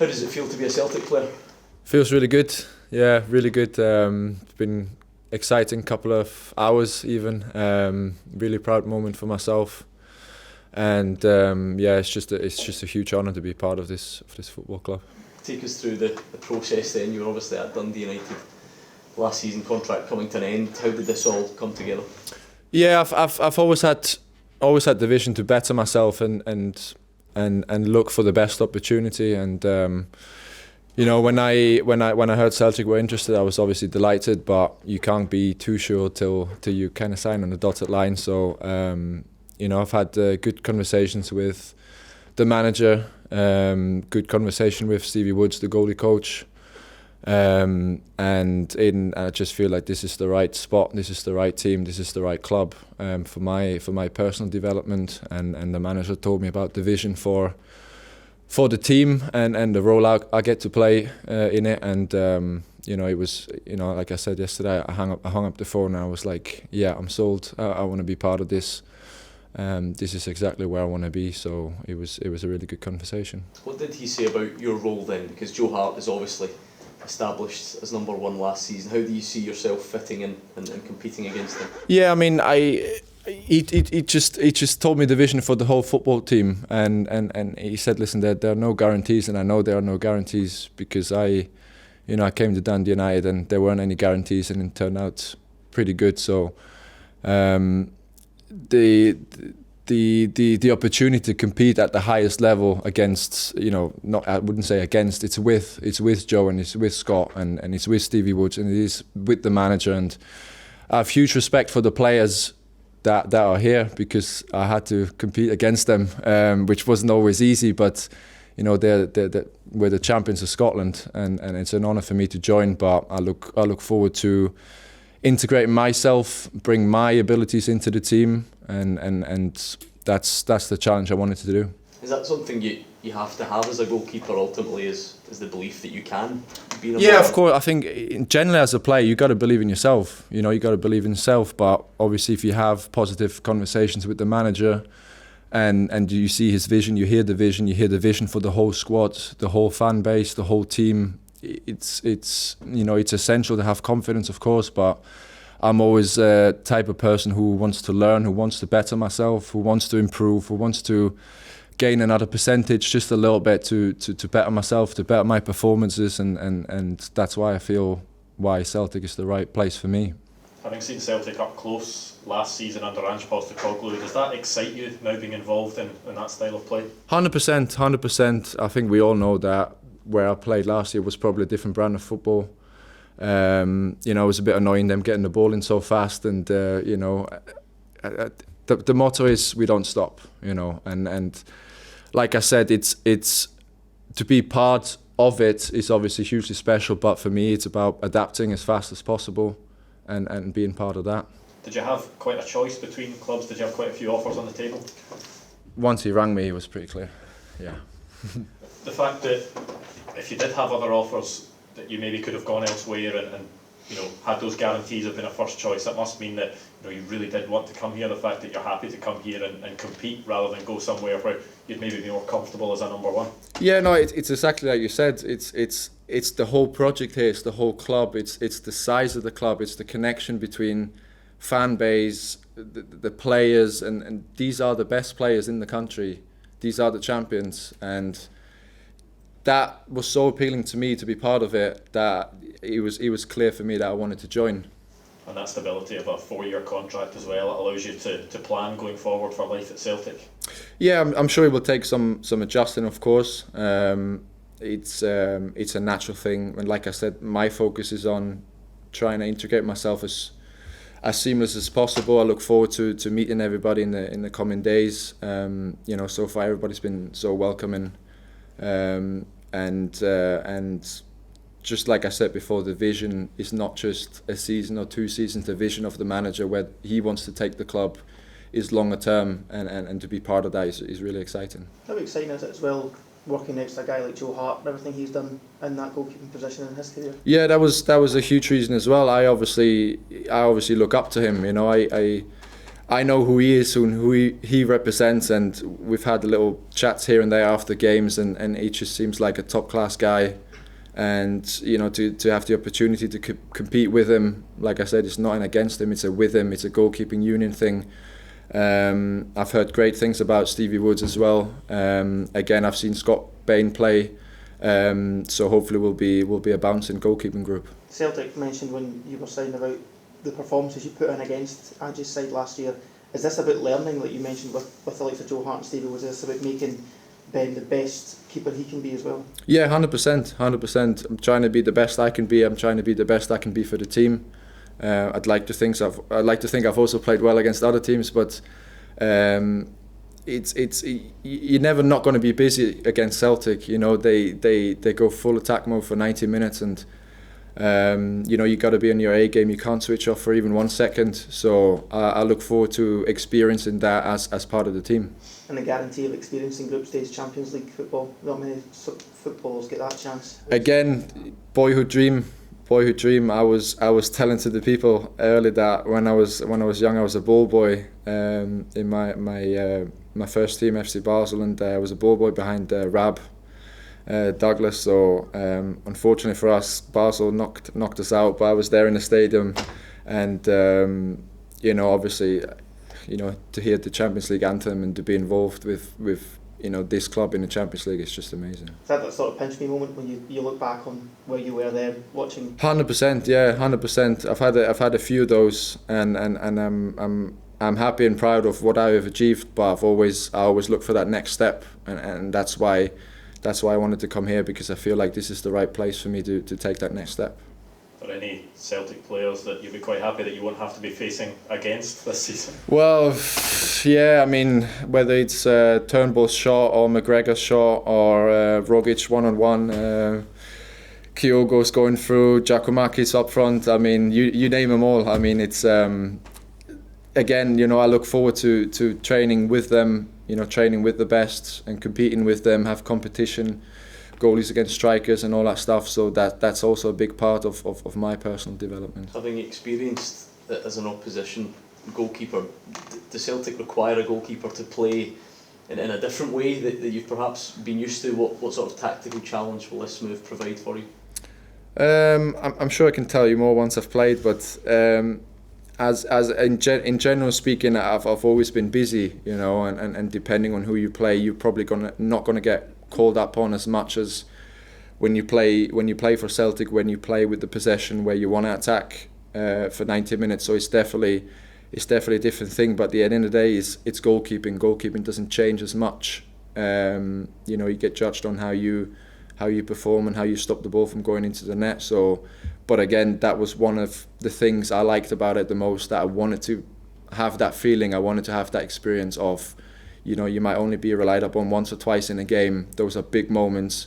How does it feel to be a Celtic player? Feels really good. Yeah, really good. It's been exciting couple of hours even. Really proud moment for myself. And yeah, it's just a huge honour to be part of this football club. Take us through the process then. You were obviously at Dundee United last season, contract coming to an end. How did this all come together? Yeah, I've always had the vision to better myself and look for the best opportunity. And you know, when I heard Celtic were interested, I was obviously delighted. But you can't be too sure till you kind of sign on the dotted line. So you know, I've had good conversations with the manager, good conversation with Stevie Woods, the goalie coach. And I just feel like this is the right spot, this is the right team, this is the right club for my personal development. And the manager told me about the vision for the team and the role I get to play in it. And you know, it was, you know, like I said yesterday, I hung up the phone and I was like, yeah, I'm sold. I want to be part of this. This is exactly where I want to be. So it was a really good conversation. What did he say about your role then? Because Joe Hart is obviously established as number one last season. How do you see yourself fitting in and competing against him? Yeah, I mean, he just told me the vision for the whole football team, and he said, listen, there are no guarantees, and I know there are no guarantees because I came to Dundee United and there weren't any guarantees, and it turned out pretty good. So the opportunity to compete at the highest level against, you know, not, I wouldn't say against, it's with Joe and it's with Scott and it's with Stevie Woods and it is with the manager, and I have huge respect for the players that are here because I had to compete against them, which wasn't always easy, but you know, we're the champions of Scotland and it's an honour for me to join. But I look forward to integrating myself, bring my abilities into the team, and that's the challenge I wanted to do. Is that something you have to have as a goalkeeper ultimately, is the belief that you can be number Yeah, one? of course. I think generally as a player you got to believe in yourself. You know, you got to believe in yourself, but obviously if you have positive conversations with the manager and you see his vision, you hear the vision for the whole squad, the whole fan base, the whole team, it's you know, it's essential to have confidence, of course, but I'm always a type of person who wants to learn, who wants to better myself, who wants to improve, who wants to gain another percentage, just a little bit to better myself, to better my performances, and that's why I feel why Celtic is the right place for me. Having seen Celtic up close last season under Ange Postecoglou, does that excite you now being involved in that style of play? 100%. I think we all know that where I played last year was probably a different brand of football. You know, it was a bit annoying them getting the ball in so fast, and you know, the motto is we don't stop. You know, and like I said, it's to be part of it is obviously hugely special, but for me it's about adapting as fast as possible and being part of that. Did you have quite a choice between clubs? Did you have quite a few offers on the table? Once he rang me, it was pretty clear. Yeah. The fact that if you did have other offers, that you maybe could have gone elsewhere and you know, had those guarantees of being a first choice, that must mean that, you know, you really did want to come here. The fact that you're happy to come here and compete rather than go somewhere where you'd maybe be more comfortable as a number one. Yeah, no, it's exactly like you said. It's the whole project here. It's the whole club. It's the size of the club. It's the connection between fan base, the players, and these are the best players in the country. These are the champions, and that was so appealing to me to be part of it that it was clear for me that I wanted to join. And that stability of a 4-year contract as well, it allows you to plan going forward for life at Celtic. Yeah, I'm sure it will take some adjusting, of course. It's a natural thing, and like I said, my focus is on trying to integrate myself as seamless as possible. I look forward to meeting everybody in the coming days. You know, so far everybody's been so welcoming. And just like I said before, the vision is not just a season or 2 seasons. The vision of the manager, where he wants to take the club, is longer term, and to be part of that is really exciting. How exciting is it as well, working next to a guy like Joe Hart and everything he's done in that goalkeeping position in his career? Yeah, that was a huge reason as well. I obviously look up to him. You know, I know who he is and who he represents, and we've had little chats here and there after games, and he just seems like a top class guy. And to have the opportunity to compete with him, like I said, it's not an against him, it's a with him, it's a goalkeeping union thing. I've heard great things about Stevie Woods as well. Again, I've seen Scott Bain play, so hopefully we'll be a bouncing goalkeeping group. Celtic mentioned when you were saying about the performances you put in against Angie's side last year. Is this about learning, like you mentioned with the likes of Joe Hart and Stevie? Was this about making Ben the best keeper he can be as well? Yeah, 100%. I'm trying to be the best I can be. I'm trying to be the best I can be for the team. I'd like to think I've also played well against other teams, but you're never not going to be busy against Celtic. They go full attack mode for 90 minutes, and you got to be on your A game. You can't switch off for even 1 second. So I look forward to experiencing that as part of the team. And the guarantee of experiencing group stage Champions League football. Not many footballers get that chance. Again, boyhood dream. I was telling to the people earlier that when I was young, I was a ball boy in my first team, FC Basel, and I was a ball boy behind Rab Douglas. So unfortunately for us, Basel knocked us out, but I was there in the stadium, and obviously, to hear the Champions League anthem and to be involved with this club in the Champions League is just amazing. Is that sort of pinch me moment when you look back on where you were there watching? 100%, yeah, 100%. I've had a few of those, and I'm happy and proud of what I've achieved, but I always look for that next step, and that's why I wanted to come here, because I feel like this is the right place for me to take that next step. Are there any Celtic players that you'd be quite happy that you won't have to be facing against this season? Well, yeah, I mean, whether it's Turnbull's shot or McGregor's shot or Rogic one-on-one, Kyogo's going through, Giacomakis up front, I mean, you name them all. I mean, it's, again, I look forward to training with them, training with the best and competing with them, have competition, goalies against strikers and all that stuff, so that's also a big part of my personal development. Having experienced it as an opposition goalkeeper, does Celtic require a goalkeeper to play in a different way that you've perhaps been used to? What sort of tactical challenge will this move provide for you? I'm sure I can tell you more once I've played, but as in general speaking, I've always been busy, and depending on who you play, you're probably not gonna get called up on as much as when you play for Celtic, when you play with the possession where you want to attack for 90 minutes. So it's definitely a different thing. But at the end of the day, it's goalkeeping. Goalkeeping doesn't change as much. You get judged on how you perform and how you stop the ball from going into the net. So, but again, that was one of the things I liked about it the most. That I wanted to have that feeling. I wanted to have that experience of, you might only be relied upon once or twice in a game. Those are big moments,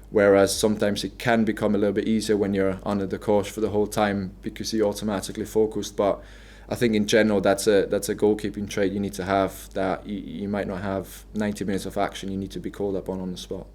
whereas sometimes it can become a little bit easier when you're under the course for the whole time because you're automatically focused. But I think in general that's a goalkeeping trait you need to have, that you might not have 90 minutes of action, you need to be called upon on the spot.